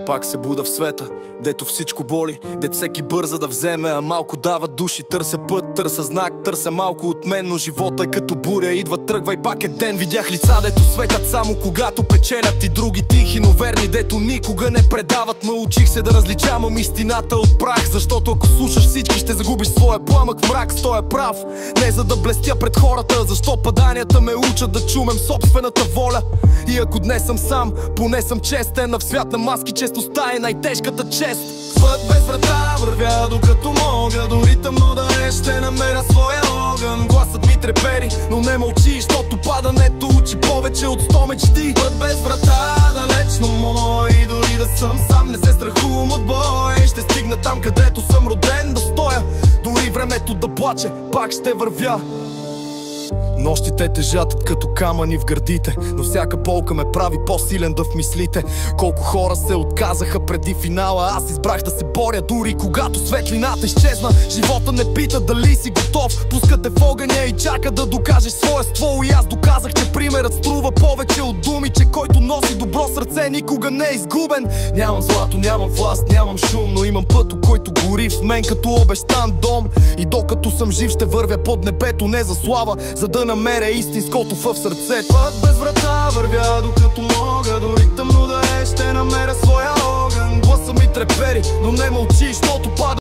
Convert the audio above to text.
Пак се буда в света, дето всичко боли, дето всеки бърза да вземе, а малко дава души. Търся път, търся знак, търся малко от мен, но живота е като буря, идва, тръгва и пак е ден. Видях лица, дето светят само когато печелят, и други тихи, но верни, дето никога не предават. Научих се да различавам истината от прах, защото ако слушаш всички, ще загубиш своя пламък в мрак. Стой е прав, не за да блестя пред хората, защо паданията ме учат да чумем собствената воля. И ако днес съм сам, поне съм честен, а в свят на маски честността е най-тежката чест. Път без врата вървя докато мога, до ритъм да ще намеря своя огън. Гласът ми трепери, но не мълчи, защото падането учи повече от 100 мечти. Път без врата, далечно мой, и дори да съм сам, не се страхувам от бой. Ще стигна там, където съм роден да стоя, дори времето да плаче, пак ще вървя. Нощите тежат като камъни в гърдите, но всяка болка ме прави по-силен да в мислите. Колко хора се отказаха преди финала, аз избрах да се боря, дори когато светлината изчезна. Живота не пита дали си готов, пускате в огъня и чака да докажеш своя ствол. И аз доказах, че примерът струва повече от думи, че който носи добро сърце никога не е изгубен. Нямам злато, нямам власт, нямам шум, но имам път, който гори в мен като обещан дом. И докато съм жив ще вървя под небето, не за слава, за да намеря истинското в сърцето. Път без врата вървя докато мога, до ритъм да ще намеря своя огън. Гласът ми трепери, но не мълчи, защото пада